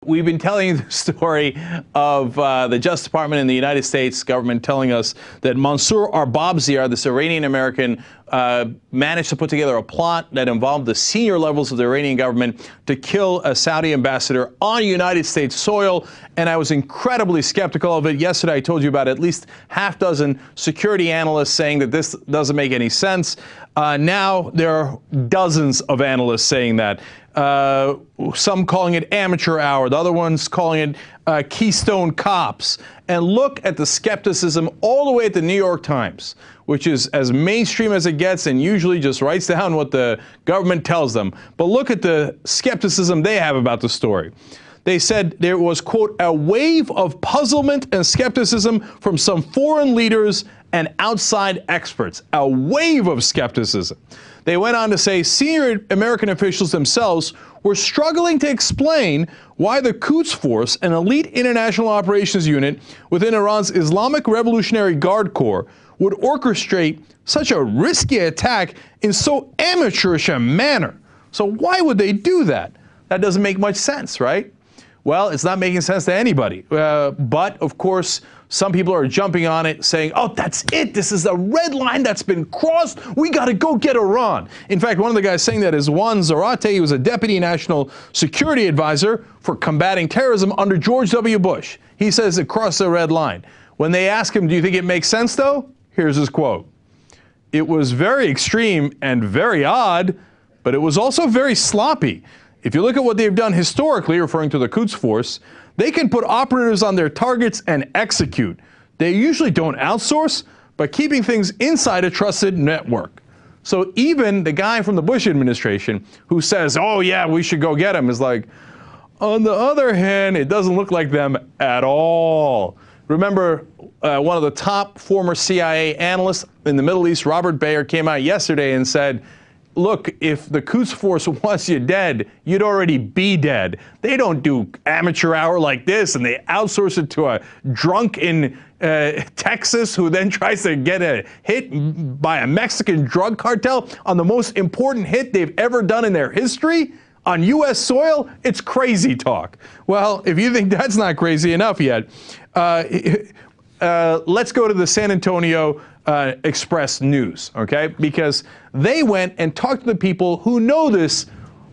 We've been telling you the story of the Justice Department and the United States government telling us that Mansour Arbabziar, this Iranian-American, managed to put together a plot that involved the senior levels of the Iranian government to kill a Saudi ambassador on United States soil. And I was incredibly skeptical of it. Yesterday, I told you about at least half dozen security analysts saying that this doesn't make any sense. Now there are dozens of analysts saying that. Some calling it amateur hour, the other ones calling it Keystone Cops. And look at the skepticism all the way at the New York Times, which is as mainstream as it gets and usually just writes down what the government tells them. But look at the skepticism they have about the story. They said there was, quote, a wave of puzzlement and skepticism from some foreign leaders and outside experts. A wave of skepticism. They went on to say senior American officials themselves were struggling to explain why the Quds Force, an elite international operations unit within Iran's Islamic Revolutionary Guard Corps, would orchestrate such a risky attack in so amateurish a manner. So why would they do that? That doesn't make much sense, right? Well, it's not making sense to anybody. But, of course, some people are jumping on it saying, oh, that's it. This is a red line that's been crossed. We got to go get Iran. In fact, one of the guys saying that is Juan Zarate. He was a deputy national security advisor for combating terrorism under George W. Bush. He says it crossed the red line. When they ask him, do you think it makes sense, though? Here's his quote. It was very extreme and very odd, but it was also very sloppy. If you look at what they've done historically, referring to the Quds Force, they can put operatives on their targets and execute. They usually don't outsource, but keeping things inside a trusted network. So even the guy from the Bush administration who says, oh yeah, we should go get him, is like, on the other hand, it doesn't look like them at all. Remember, one of the top former CIA analysts in the Middle East, Robert Bayer, came out yesterday and said, look, if the Quds Force wants you dead, you'd already be dead. They don't do amateur hour like this, and they outsource it to a drunk in Texas who then tries to get a hit by a Mexican drug cartel on the most important hit they've ever done in their history on U.S. soil. It's crazy talk. Well, if you think that's not crazy enough yet, let's go to the San Antonio Express News, okay? Because they went and talked to the people who know this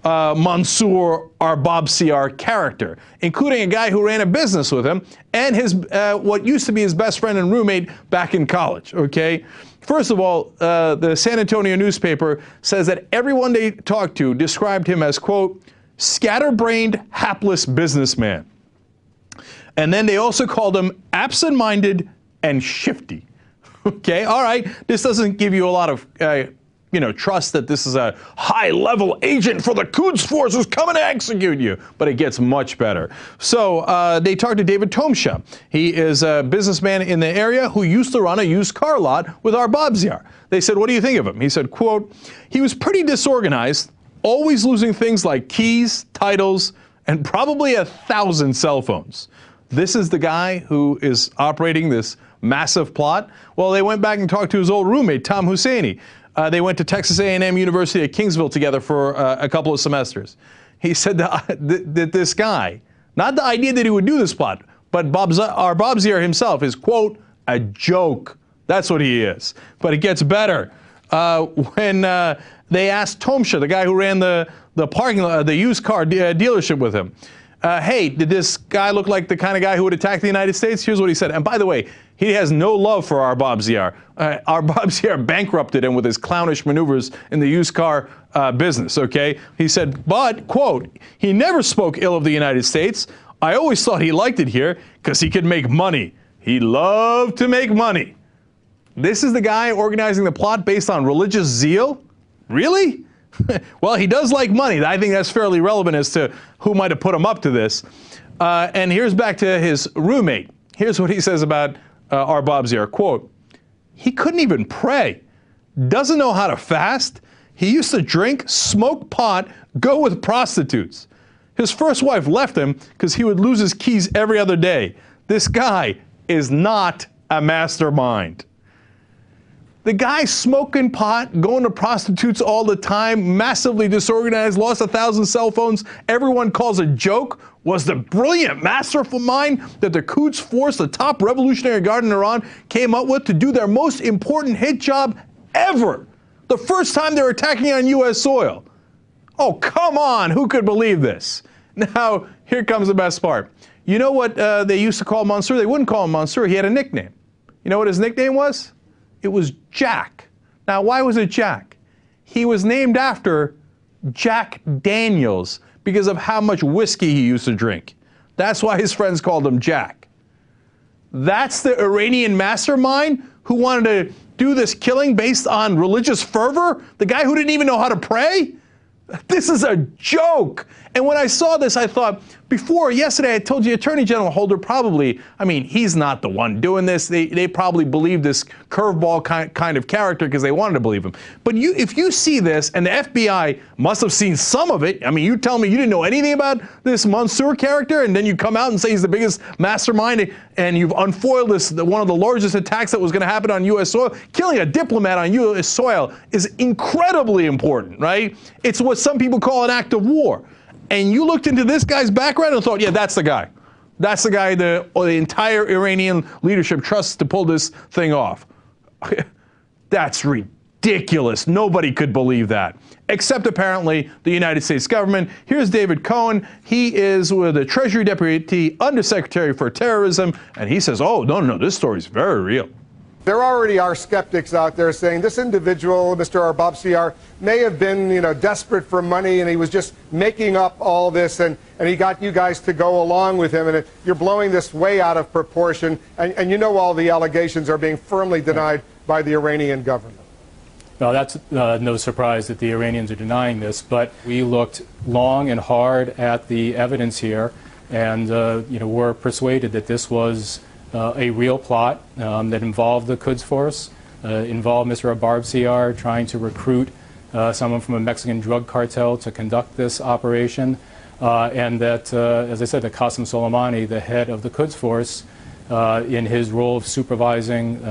Mansour Arbabziar character, including a guy who ran a business with him and his what used to be his best friend and roommate back in college, okay? First of all, the San Antonio newspaper says that everyone they talked to described him as, quote, scatterbrained, hapless businessman. And then they also called him absent-minded and shifty. Okay, all right. This doesn't give you a lot of, trust that this is a high-level agent for the Quds Force who's coming to execute you. But it gets much better. So they talked to David Tomsha. He is a businessman in the area who used to run a used car lot with Arbabziar. They said, what do you think of him? He said, quote, he was pretty disorganized, always losing things like keys, titles, and probably 1,000 cell phones. This is the guy who is operating this massive plot. Well, they went back and talked to his old roommate, Tom Husseini. They went to Texas A&M University at Kingsville together for a couple of semesters. He said that this guy, not the idea that he would do this plot, but Arbabziar himself is, quote, a joke. That's what he is. But it gets better. When they asked Tomsha, the guy who ran the parking lot, the used car dealership with him, hey, did this guy look like the kind of guy who would attack the United States? Here's what he said. And by the way, he has no love for Arbabziar. Arbabziar bankrupted him with his clownish maneuvers in the used car business, okay? He said, but, quote, he never spoke ill of the United States. I always thought he liked it here because he could make money. He loved to make money. This is the guy organizing the plot based on religious zeal? Really? Well, he does like money. I think that's fairly relevant as to who might have put him up to this. And here's back to his roommate. Here's what he says about Arbabziar. Quote, he couldn't even pray. Doesn't know how to fast. He used to drink, smoke pot, go with prostitutes. His first wife left him because he would lose his keys every other day. This guy is not a mastermind. The guy smoking pot, going to prostitutes all the time, massively disorganized, lost 1,000 cell phones, everyone calls a joke, was the brilliant, masterful mind that the Quds Force, the top revolutionary guard in Iran, came up with to do their most important hit job ever. The first time they were attacking on U.S. soil. Oh, come on, who could believe this? Now, here comes the best part. You know what they used to call Mansour? They wouldn't call him Mansour, he had a nickname. You know what his nickname was? It was Jack. Now, why was it Jack? He was named after Jack Daniels because of how much whiskey he used to drink. That's why his friends called him Jack. That's the Iranian mastermind who wanted to do this killing based on religious fervor? The guy who didn't even know how to pray? This is a joke. And when I saw this, I thought, yesterday I told you Attorney General Holder probably, I mean, he's not the one doing this. They probably believe this curveball kind of character because they wanted to believe him. But if you see this, and the FBI must have seen some of it, I mean, you tell me you didn't know anything about this Mansour character, and then you come out and say he's the biggest mastermind, and you've unfoiled one of the largest attacks that was going to happen on U.S. soil. Killing a diplomat on U.S. soil is incredibly important, right? It's what some people call an act of war. And you looked into this guy's background and thought, yeah, that's the guy. That's the guy the entire Iranian leadership trusts to pull this thing off. That's ridiculous. Nobody could believe that, except apparently the United States government. Here's David Cohen. He is with the Treasury Deputy Undersecretary for Terrorism, and he says, oh, no, this story is very real. There already are skeptics out there saying this individual, Mr. Arbabsiar, may have been, desperate for money, and he was just making up all this, and he got you guys to go along with him, and you're blowing this way out of proportion, and all the allegations are being firmly denied by the Iranian government. Well, that's no surprise that the Iranians are denying this, but we looked long and hard at the evidence here, and were persuaded that this was a real plot that involved the Quds Force, involved Mr. Arbabsiar trying to recruit someone from a Mexican drug cartel to conduct this operation, and that, as I said, that Qasem Soleimani, the head of the Quds Force, in his role of supervising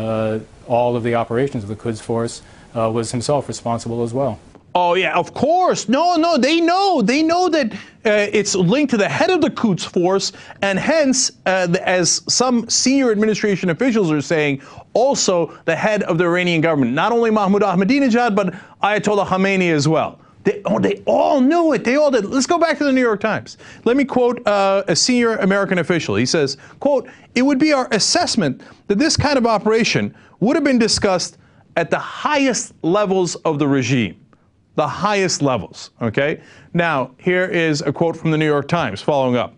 all of the operations of the Quds Force, was himself responsible as well. Oh, yeah, of course. No, they know. They know that it's linked to the head of the Quds Force, and hence, as some senior administration officials are saying, also the head of the Iranian government. Not only Mahmoud Ahmadinejad, but Ayatollah Khamenei as well. They all knew it. They all did. Let's go back to the New York Times. Let me quote a senior American official. He says, quote, "It would be our assessment that this kind of operation would have been discussed at the highest levels of the regime." The highest levels, okay? Now, here is a quote from the New York Times following up.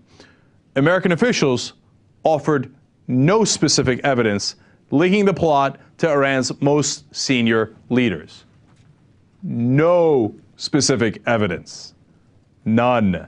American officials offered no specific evidence linking the plot to Iran's most senior leaders. No specific evidence. None.